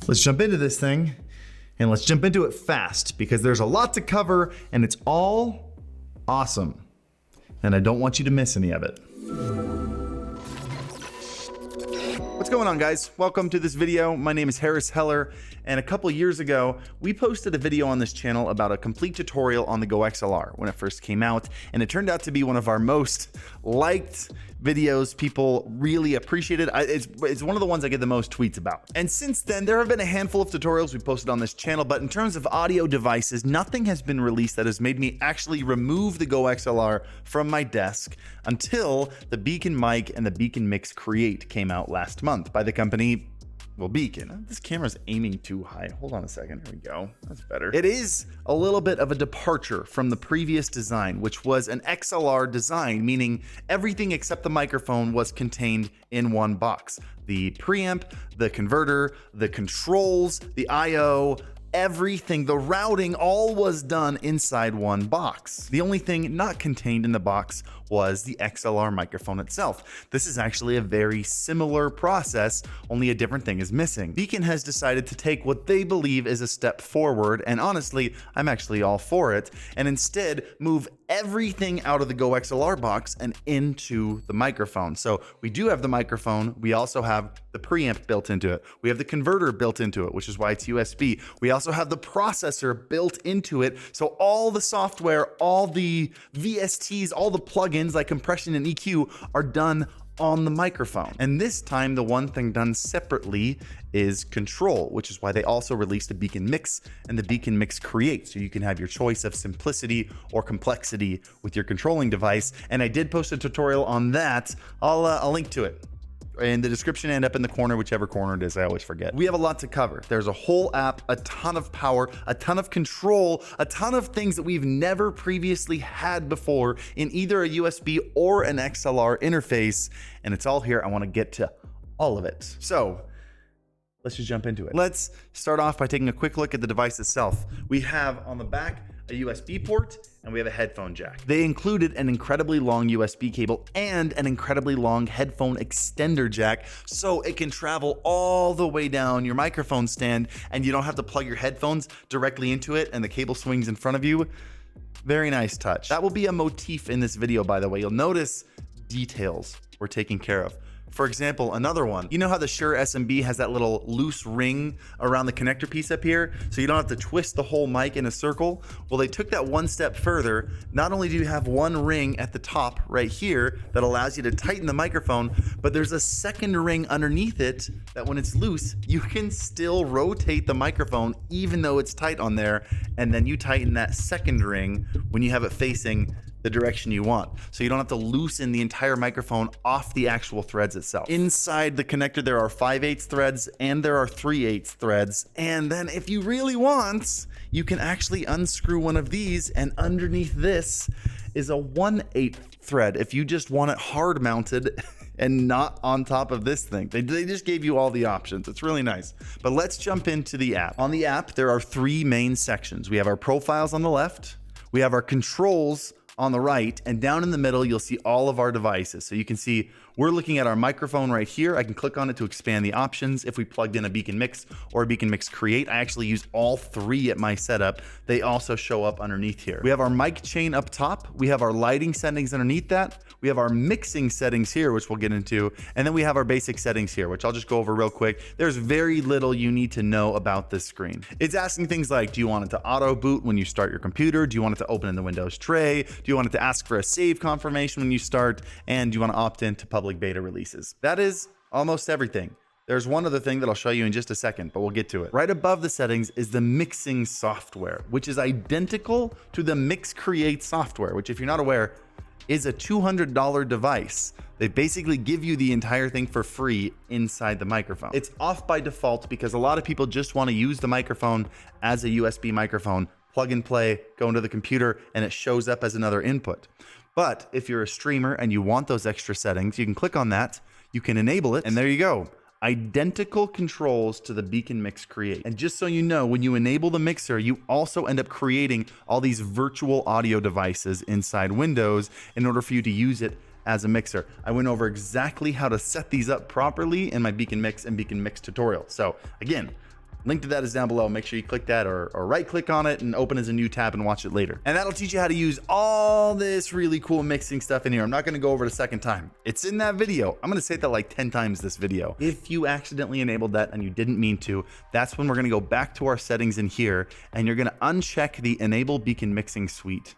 Let's jump into this thing, and let's jump into it fast because there's a lot to cover and it's all awesome. And I don't want you to miss any of it. What's going on, guys? Welcome to this video. My name is Harris Heller, and a couple years ago, we posted a video on this channel about a complete tutorial on the GoXLR when it first came out, and it turned out to be one of our most liked videos. People really appreciate it. It's one of the ones I get the most tweets about. And since then, there have been a handful of tutorials we posted on this channel, but in terms of audio devices, nothing has been released that has made me actually remove the GoXLR from my desk until the BEACN Mic and the BEACN Mix Create came out last month by the company, well, BEACN. This camera's aiming too high. Hold on a second. Here we go. That's better. It is a little bit of a departure from the previous design, which was an XLR design, meaning everything except the microphone was contained in one box. The preamp, the converter, the controls, the I/O, everything, the routing, all was done inside one box. The only thing not contained in the box was the XLR microphone itself. This is actually a very similar process, only a different thing is missing. BEACN has decided to take what they believe is a step forward, and honestly, I'm actually all for it, and instead move everything out of the GoXLR box and into the microphone. So we do have the microphone, we also have the preamp built into it, we have the converter built into it, which is why it's USB. We also have the processor built into it, so all the software, all the VSTs, all the plugins like compression and EQ are done on the microphone. And this time, the one thing done separately is control, which is why they also released the BEACN Mix and the BEACN Mix Create, so you can have your choice of simplicity or complexity with your controlling device. And I did post a tutorial on that. I'll link to it in the description and up in the corner, whichever corner it is, I always forget. We have a lot to cover. There's a whole app, a ton of power, a ton of control, a ton of things that we've never previously had before in either a USB or an XLR interface, and it's all here. I want to get to all of it. So let's just jump into it. Let's start off by taking a quick look at the device itself. We have on the back a USB port, and we have a headphone jack. They included an incredibly long USB cable and an incredibly long headphone extender jack, so it can travel all the way down your microphone stand and you don't have to plug your headphones directly into it and the cable swings in front of you. Very nice touch. That will be a motif in this video, by the way. You'll notice details were taken care of. For example, another one, you know how the Shure SMB has that little loose ring around the connector piece up here, so you don't have to twist the whole mic in a circle? Well, they took that one step further. Not only do you have one ring at the top right here that allows you to tighten the microphone, but there's a second ring underneath it that when it's loose, you can still rotate the microphone even though it's tight on there, and then you tighten that second ring when you have it facing the direction you want. So you don't have to loosen the entire microphone off the actual threads itself. Inside the connector, there are 5/8 threads and there are 3/8 threads. And then if you really want, you can actually unscrew one of these, and underneath this is a 1/8 thread if you just want it hard mounted and not on top of this thing. They just gave you all the options. It's really nice. But let's jump into the app. On the app, there are three main sections. We have our profiles on the left, we have our controls on the right, and down in the middle, you'll see all of our devices. So you can see we're looking at our microphone right here. I can click on it to expand the options. If we plugged in a BEACN Mix or a BEACN Mix Create, I actually use all three at my setup. They also show up underneath here. We have our mic chain up top. We have our lighting settings underneath that. We have our mixing settings here, which we'll get into. And then we have our basic settings here, which I'll just go over real quick. There's very little you need to know about this screen. It's asking things like, do you want it to auto boot when you start your computer? Do you want it to open in the Windows tray? Do you want it to ask for a save confirmation when you start? And do you want to opt in to public beta releases? That is almost everything. There's one other thing that I'll show you in just a second, but we'll get to it. Right above the settings is the mixing software, which is identical to the Mix Create software, which, if you're not aware, is a $200 device. They basically give you the entire thing for free inside the microphone. It's off by default because a lot of people just want to use the microphone as a USB microphone, plug and play, go into the computer, and it shows up as another input. But if you're a streamer and you want those extra settings, you can click on that, you can enable it, and there you go. Identical controls to the BEACN Mix Create. And just so you know, when you enable the mixer, you also end up creating all these virtual audio devices inside Windows in order for you to use it as a mixer. I went over exactly how to set these up properly in my BEACN Mix and BEACN Mix tutorial. So again, Link to that is down below. Make sure you click that or right click on it and open as a new tab and watch it later. And that'll teach you how to use all this really cool mixing stuff in here. I'm not going to go over it a second time. It's in that video. I'm going to say that like 10 times this video. If you accidentally enabled that and you didn't mean to, that's when we're going to go back to our settings in here and you're going to uncheck the enable beacon mixing suite.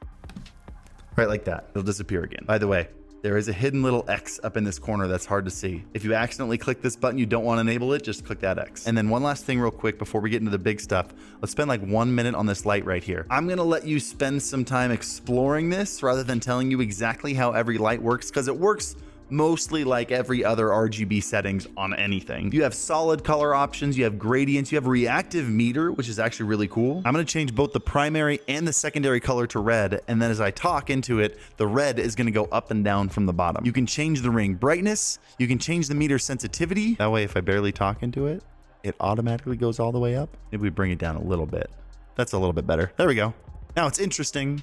Right like that. It'll disappear again. By the way, there is a hidden little X up in this corner that's hard to see. If you accidentally click this button, you don't want to enable it, just click that X. And then one last thing real quick before we get into the big stuff, let's spend like 1 minute on this light right here. I'm gonna let you spend some time exploring this rather than telling you exactly how every light works, because it works mostly like every other RGB settings on anything. You have solid color options, you have gradients, you have reactive meter, which is actually really cool. I'm gonna change both the primary and the secondary color to red, and then as I talk into it, the red is gonna go up and down from the bottom. You can change the ring brightness, you can change the meter sensitivity. That way, if I barely talk into it, it automatically goes all the way up. Maybe we bring it down a little bit. That's a little bit better. There we go. Now it's interesting,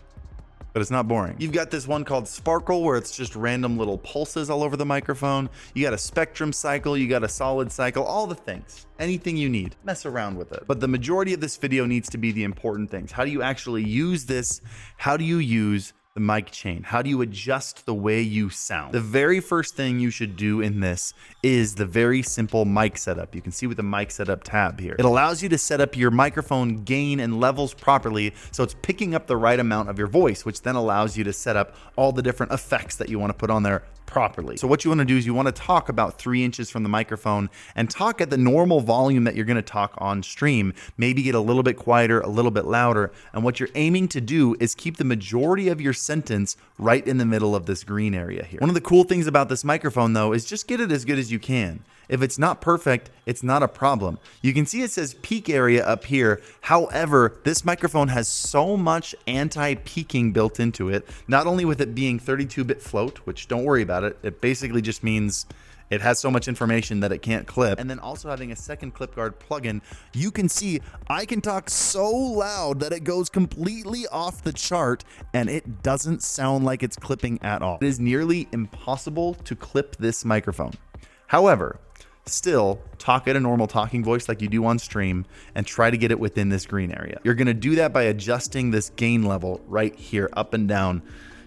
but it's not boring. You've got this one called Sparkle, where it's just random little pulses all over the microphone. You got a spectrum cycle, you got a solid cycle, all the things. Anything you need, mess around with it. But the majority of this video needs to be the important things. How do you actually use this? How do you use the mic chain? How do you adjust the way you sound? The very first thing you should do in this is the very simple mic setup. You can see with the mic setup tab here. It allows you to set up your microphone gain and levels properly so it's picking up the right amount of your voice, which then allows you to set up all the different effects that you want to put on there properly. So what you want to do is you want to talk about 3 inches from the microphone and talk at the normal volume that you're going to talk on stream. Maybe get a little bit quieter, a little bit louder. And what you're aiming to do is keep the majority of your sentence right in the middle of this green area here. One of the cool things about this microphone though is just get it as good as you can. If it's not perfect, it's not a problem. You can see it says peak area up here. However, this microphone has so much anti-peaking built into it, not only with it being 32-bit float, which don't worry about it. It basically just means it has so much information that it can't clip. And then also having a second clip guard plugin, you can see I can talk so loud that it goes completely off the chart and it doesn't sound like it's clipping at all. It is nearly impossible to clip this microphone. However, still talk at a normal talking voice like you do on stream and try to get it within this green area. You're gonna do that by adjusting this gain level right here up and down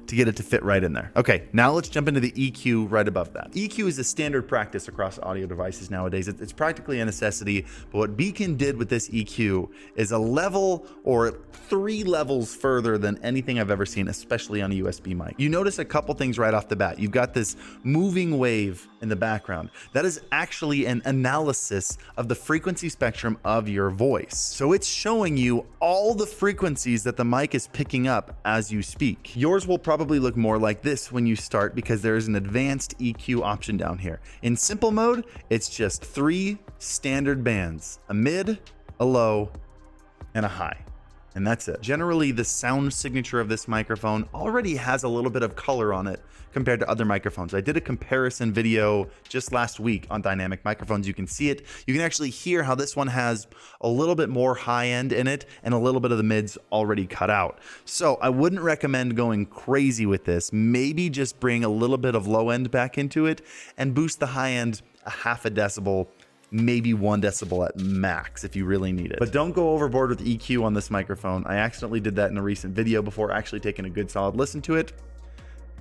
to get it to fit right in there. Okay, now let's jump into the EQ right above that. EQ is a standard practice across audio devices nowadays. It's practically a necessity, but what BEACN did with this EQ is a level or 3 levels further than anything I've ever seen, especially on a USB mic. You notice a couple things right off the bat. You've got this moving wave in the background. That is actually an analysis of the frequency spectrum of your voice. So it's showing you all the frequencies that the mic is picking up as you speak. Yours will probably look more like this when you start because there is an advanced EQ option down here. In simple mode, it's just 3 standard bands, a mid, a low, and a high. And that's it. Generally, the sound signature of this microphone already has a little bit of color on it compared to other microphones. I did a comparison video just last week on dynamic microphones. You can see it. You can actually hear how this one has a little bit more high end in it and a little bit of the mids already cut out. So I wouldn't recommend going crazy with this. Maybe just bring a little bit of low end back into it and boost the high end a half a decibel, maybe 1 decibel at max if you really need it. But don't go overboard with EQ on this microphone. I accidentally did that in a recent video before actually taking a good solid listen to it.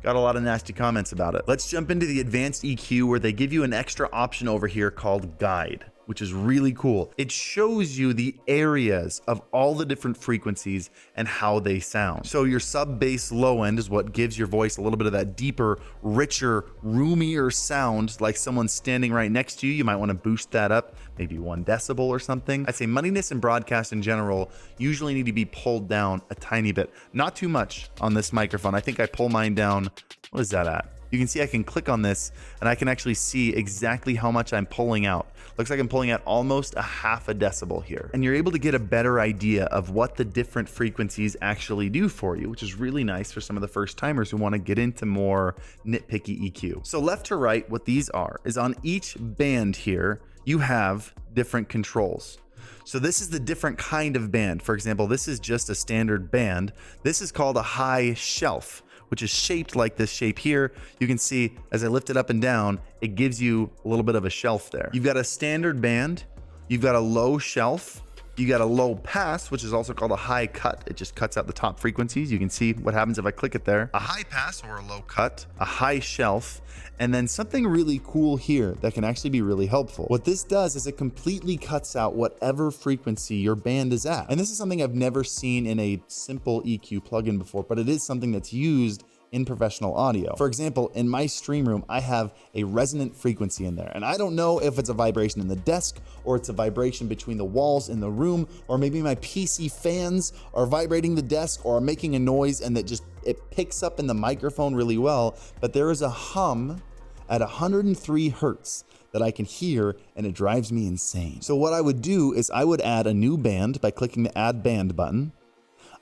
Got a lot of nasty comments about it. Let's jump into the advanced EQ where they give you an extra option over here called guide, which is really cool. It shows you the areas of all the different frequencies and how they sound. So your sub bass low end is what gives your voice a little bit of that deeper, richer, roomier sound, like someone standing right next to you. You might want to boost that up, maybe 1 decibel or something. I'd say muddiness and broadcast in general usually need to be pulled down a tiny bit. Not too much on this microphone. I think I pull mine down, what is that at? You can see I can click on this and I can actually see exactly how much I'm pulling out. Looks like I'm pulling out almost a half a decibel here. And you're able to get a better idea of what the different frequencies actually do for you, which is really nice for some of the first timers who want to get into more nitpicky EQ. So left to right, what these are is on each band here, you have different controls. So this is the different kind of band. For example, this is just a standard band. This is called a high shelf, which is shaped like this shape here. You can see as I lift it up and down, it gives you a little bit of a shelf there. You've got a standard band, you've got a low shelf, You got a low pass, which is also called a high cut. It just cuts out the top frequencies. You can see what happens if I click it there. A high pass or a low cut, a high shelf, and then something really cool here that can actually be really helpful. What this does is it completely cuts out whatever frequency your band is at. And this is something I've never seen in a simple EQ plugin before, but it is something that's used in professional audio. For example, in my stream room, I have a resonant frequency in there. And I don't know if it's a vibration in the desk or it's a vibration between the walls in the room, or maybe my PC fans are vibrating the desk or are making a noise and it picks up in the microphone really well. But there is a hum at 103 Hertz that I can hear, and it drives me insane. So what I would do is I would add a new band by clicking the add band button.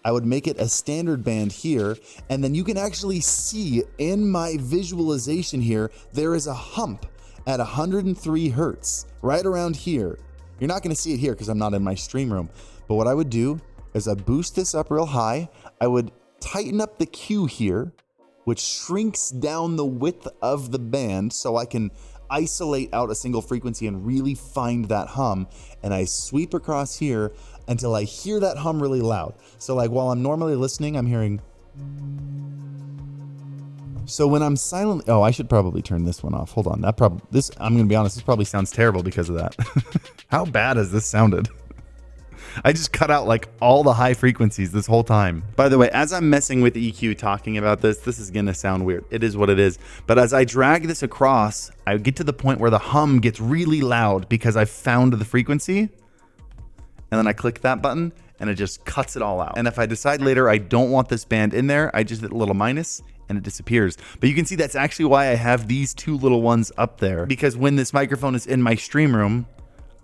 I would make it a standard band here, and then you can actually see in my visualization here, there is a hump at 103 Hertz, right around here. You're not gonna see it here because I'm not in my stream room, but what I would do is I boost this up real high. I would tighten up the Q here, which shrinks down the width of the band so I can isolate out a single frequency and really find that hum. And I sweep across here until I hear that hum really loud. So like while I'm normally listening, I'm hearing. So when I'm silent, oh, I should probably turn this one off. Hold on, I'm gonna be honest, this probably sounds terrible because of that. How bad has this sounded? I just cut out like all the high frequencies this whole time. By the way, as I'm messing with EQ talking about this is gonna sound weird. It is what it is. But as I drag this across, I get to the point where the hum gets really loud because I've found the frequency. And then I click that button and it just cuts it all out. And if I decide later I don't want this band in there, I just hit a little minus and it disappears. But you can see that's actually why I have these two little ones up there, because when this microphone is in my stream room,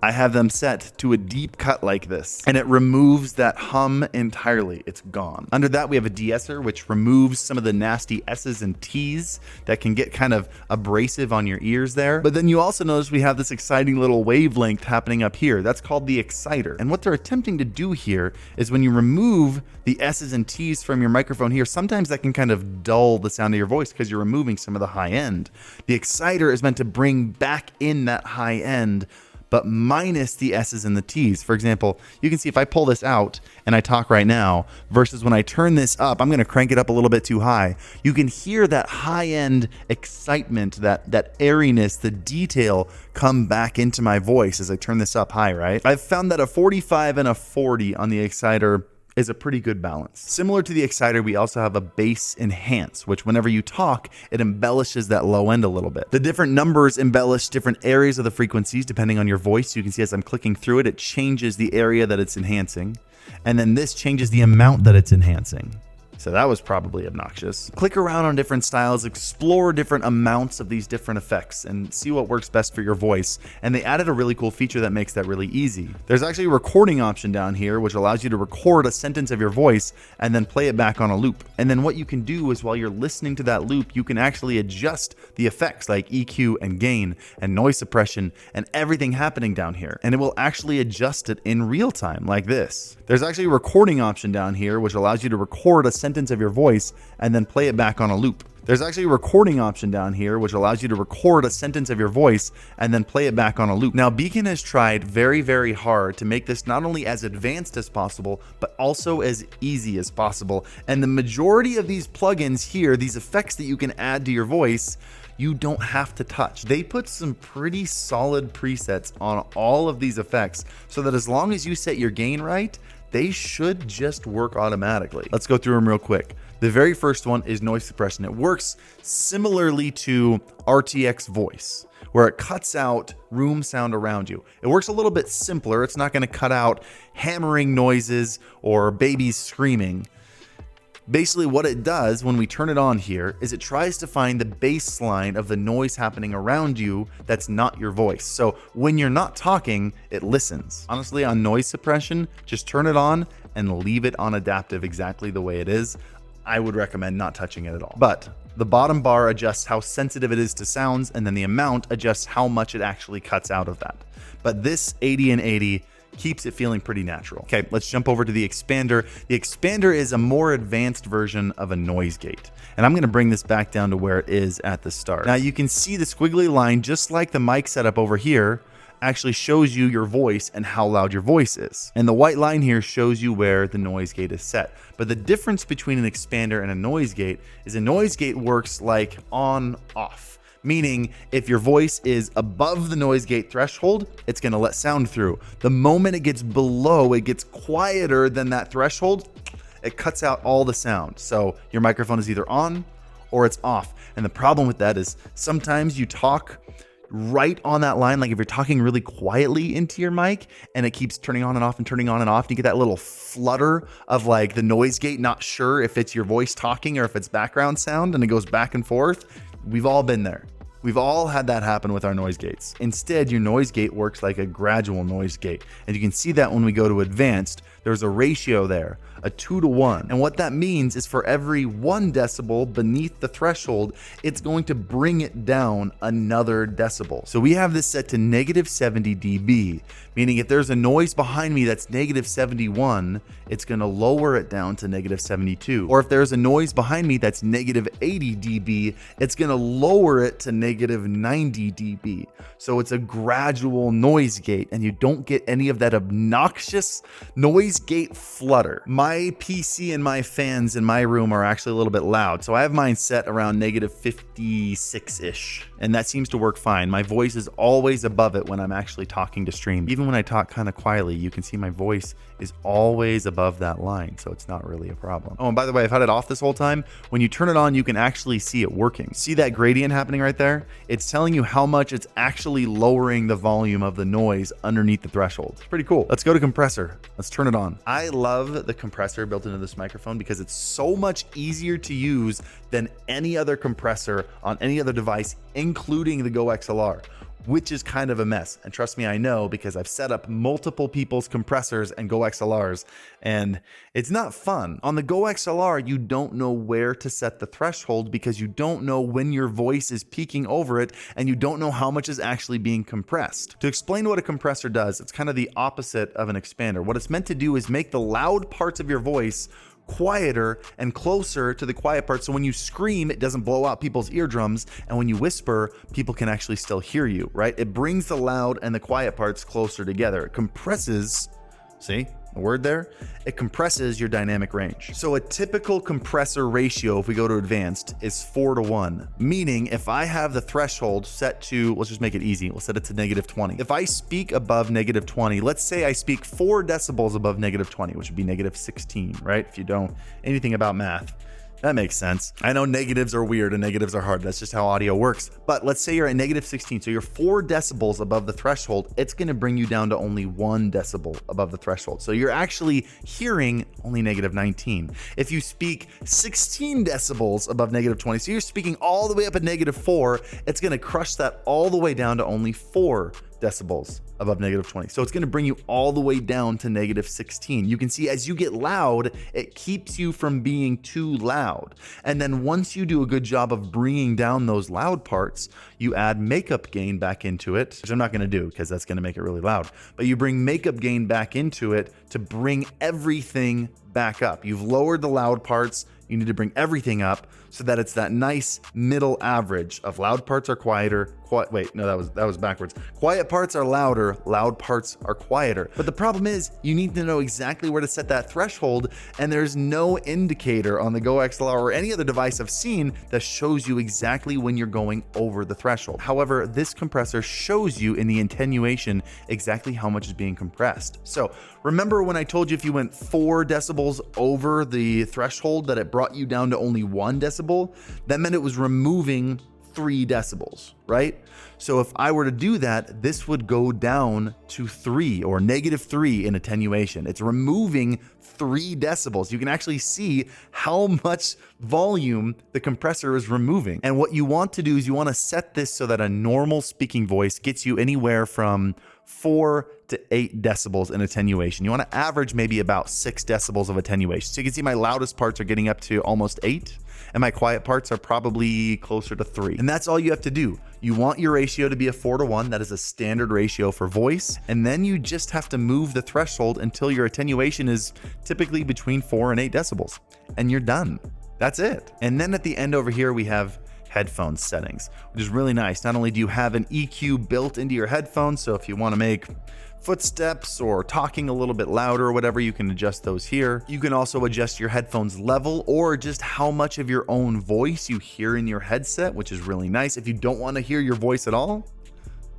I have them set to a deep cut like this, and it removes that hum entirely. It's gone. Under that, we have a de-esser, which removes some of the nasty S's and T's that can get kind of abrasive on your ears there. But then you also notice we have this exciting little wavelength happening up here. That's called the exciter. And what they're attempting to do here is when you remove the S's and T's from your microphone here, sometimes that can kind of dull the sound of your voice because you're removing some of the high end. The exciter is meant to bring back in that high end, but minus the S's and the T's. For example, you can see if I pull this out and I talk right now versus when I turn this up, I'm gonna crank it up a little bit too high. You can hear that high-end excitement, that airiness, the detail come back into my voice as I turn this up high, right? I've found that a 45 and a 40 on the exciter is a pretty good balance. Similar to the exciter, we also have a bass enhance, which whenever you talk, it embellishes that low end a little bit. The different numbers embellish different areas of the frequencies depending on your voice. You can see as I'm clicking through it, it changes the area that it's enhancing. And then this changes the amount that it's enhancing. So that was probably obnoxious. Click around on different styles, explore different amounts of these different effects and see what works best for your voice. And they added a really cool feature that makes that really easy. There's actually a recording option down here, which allows you to record a sentence of your voice and then play it back on a loop. And then what you can do is while you're listening to that loop, you can actually adjust the effects like EQ and gain and noise suppression and everything happening down here. And it will actually adjust it in real time like this. There's actually a recording option down here, which allows you to record a sentence of your voice and then play it back on a loop. There's actually a recording option down here, which allows you to record a sentence of your voice and then play it back on a loop. Now, BEACN has tried very, very hard to make this not only as advanced as possible, but also as easy as possible. And the majority of these plugins here, these effects that you can add to your voice, you don't have to touch. They put some pretty solid presets on all of these effects so that as long as you set your gain right, they should just work automatically. Let's go through them real quick. The very first one is noise suppression. It works similarly to RTX voice, where it cuts out room sound around you. It works a little bit simpler. It's not gonna cut out hammering noises or babies screaming. Basically what it does when we turn it on here is it tries to find the baseline of the noise happening around you that's not your voice. So when you're not talking, it listens. Honestly, on noise suppression, just turn it on and leave it on adaptive exactly the way it is. I would recommend not touching it at all. But the bottom bar adjusts how sensitive it is to sounds, and then the amount adjusts how much it actually cuts out of that. But this 80 and 80 keeps it feeling pretty natural. Okay, let's jump over to the expander. The expander is a more advanced version of a noise gate. And I'm gonna bring this back down to where it is at the start. Now you can see the squiggly line, just like the mic setup over here, actually shows you your voice and how loud your voice is. And the white line here shows you where the noise gate is set. But the difference between an expander and a noise gate is a noise gate works like on off. Meaning if your voice is above the noise gate threshold, it's gonna let sound through. The moment it gets below, it gets quieter than that threshold, it cuts out all the sound. So your microphone is either on or it's off. And the problem with that is sometimes you talk right on that line. Like if you're talking really quietly into your mic and it keeps turning on and off and turning on and off, and you get that little flutter of like the noise gate, not sure if it's your voice talking or if it's background sound, and it goes back and forth. We've all been there. We've all had that happen with our noise gates. Instead, your noise gate works like a gradual noise gate. And you can see that when we go to advanced, there's a ratio there, a 2-to-1. And what that means is for every 1 decibel beneath the threshold, it's going to bring it down another decibel. So we have this set to -70 dB, meaning if there's a noise behind me that's -71, it's gonna lower it down to -72. Or if there's a noise behind me that's -80 dB, it's gonna lower it to -90 dB. So it's a gradual noise gate, and you don't get any of that obnoxious noise gate flutter. My PC and my fans in my room are actually a little bit loud, so I have mine set around -56-ish, and that seems to work fine. My voice is always above it when I'm actually talking to stream. Even when I talk kind of quietly, you can see my voice is always above that line, so it's not really a problem. Oh, and by the way, I've had it off this whole time. When you turn it on, you can actually see it working. See that gradient happening right there? It's telling you how much it's actually lowering the volume of the noise underneath the threshold. It's pretty cool. Let's go to compressor. Let's turn it on. I love the compressor built into this microphone because it's so much easier to use than any other compressor on any other device, including the GoXLR, which is kind of a mess. And trust me, I know, because I've set up multiple people's compressors and GoXLRs, and it's not fun. On the GoXLR, you don't know where to set the threshold because you don't know when your voice is peaking over it, and you don't know how much is actually being compressed. To explain what a compressor does, it's kind of the opposite of an expander. What it's meant to do is make the loud parts of your voice quieter and closer to the quiet part, so when you scream, it doesn't blow out people's eardrums, and when you whisper, people can actually still hear you, right? It brings the loud and the quiet parts closer together. It compresses, see a word there? It compresses your dynamic range. So a typical compressor ratio, if we go to advanced, is 4-to-1, meaning if I have the threshold set to, let's just make it easy, we'll set it to -20. If I speak above -20, let's say I speak 4 decibels above -20, which would be -16, right? If you don't anything about math, that makes sense. I know negatives are weird and negatives are hard. That's just how audio works. But let's say you're at -16, so you're 4 decibels above the threshold. It's gonna bring you down to only 1 decibel above the threshold. So you're actually hearing only -19. If you speak 16 decibels above -20, so you're speaking all the way up at -4, it's gonna crush that all the way down to only 4 decibels above -20. So it's going to bring you all the way down to -16. You can see as you get loud, it keeps you from being too loud. And then once you do a good job of bringing down those loud parts, you add makeup gain back into it, which I'm not going to do because that's going to make it really loud. But you bring makeup gain back into it to bring everything back up. You've lowered the loud parts. You need to bring everything up so that it's that nice middle average of loud parts are quieter. Wait, no, that was backwards. Quiet parts are louder, loud parts are quieter. But the problem is you need to know exactly where to set that threshold, and there's no indicator on the GoXLR or any other device I've seen that shows you exactly when you're going over the threshold. However, this compressor shows you in the attenuation exactly how much is being compressed. So remember when I told you if you went 4 decibels over the threshold that it brought you down to only 1 decibel? That meant it was removing 3 decibels, right? So if I were to do that, this would go down to 3 or -3 in attenuation. It's removing 3 decibels. You can actually see how much volume the compressor is removing. And what you want to do is you want to set this so that a normal speaking voice gets you anywhere from 4 to 8 decibels in attenuation. You want to average maybe about 6 decibels of attenuation. So you can see my loudest parts are getting up to almost 8, and my quiet parts are probably closer to 3. And that's all you have to do. You want your ratio to be a 4-to-1. That is a standard ratio for voice. And then you just have to move the threshold until your attenuation is typically between 4 and 8 decibels. And you're done. That's it. And then at the end over here, we have headphone settings, which is really nice. Not only do you have an EQ built into your headphones, so if you want to make footsteps or talking a little bit louder or whatever, you can adjust those here. You can also adjust your headphones level or just how much of your own voice you hear in your headset, which is really nice. If you don't want to hear your voice at all,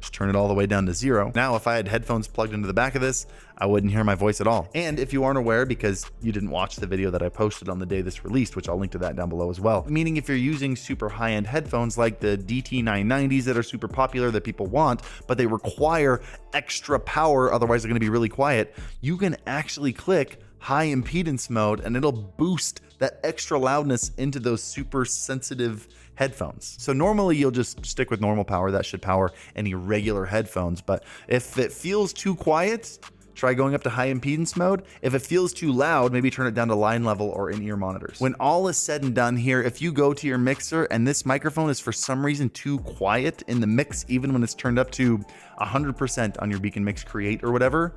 just turn it all the way down to 0. Now, if I had headphones plugged into the back of this, I wouldn't hear my voice at all. And if you aren't aware, because you didn't watch the video that I posted on the day this released, which I'll link to that down below as well, meaning if you're using super high-end headphones like the DT990s that are super popular that people want, but they require extra power, otherwise they're going to be really quiet, you can actually click high impedance mode and it'll boost that extra loudness into those super sensitive headphones. So normally you'll just stick with normal power. That should power any regular headphones. But if it feels too quiet, try going up to high impedance mode. If it feels too loud, maybe turn it down to line level or in-ear monitors. When all is said and done here, if you go to your mixer and this microphone is for some reason too quiet in the mix, even when it's turned up to 100% on your BEACN Mix Create or whatever,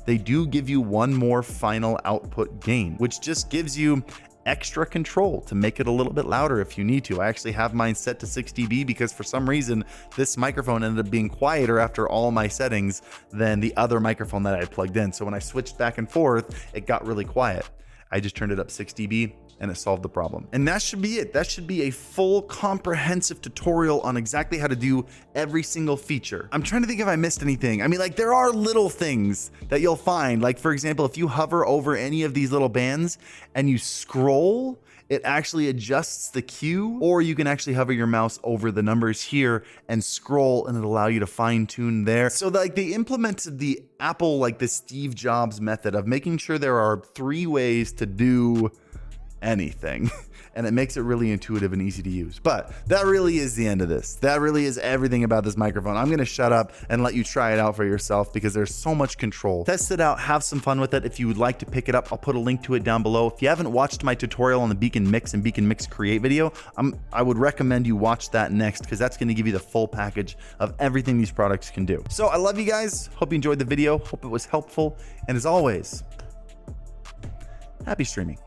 they do give you one more final output gain, which just gives you extra control to make it a little bit louder if you need to. I actually have mine set to 6 dB because for some reason this microphone ended up being quieter after all my settings than the other microphone that I had plugged in. So when I switched back and forth, it got really quiet. I just turned it up 6 dB and it solved the problem. And that should be it. That should be a full comprehensive tutorial on exactly how to do every single feature. I'm trying to think if I missed anything. I mean, like there are little things that you'll find. Like for example, if you hover over any of these little bands and you scroll, it actually adjusts the cue, or you can actually hover your mouse over the numbers here and scroll and it'll allow you to fine tune there. So like they implemented the Apple, like the Steve Jobs method of making sure there are 3 ways to do anything. And it makes it really intuitive and easy to use. But that really is the end of this. That really is everything about this microphone. I'm gonna shut up and let you try it out for yourself because there's so much control. Test it out, have some fun with it. If you would like to pick it up, I'll put a link to it down below. If you haven't watched my tutorial on the BEACN Mix and BEACN Mix Create video, I would recommend you watch that next because that's gonna give you the full package of everything these products can do. So I love you guys. Hope you enjoyed the video. Hope it was helpful. And as always, happy streaming.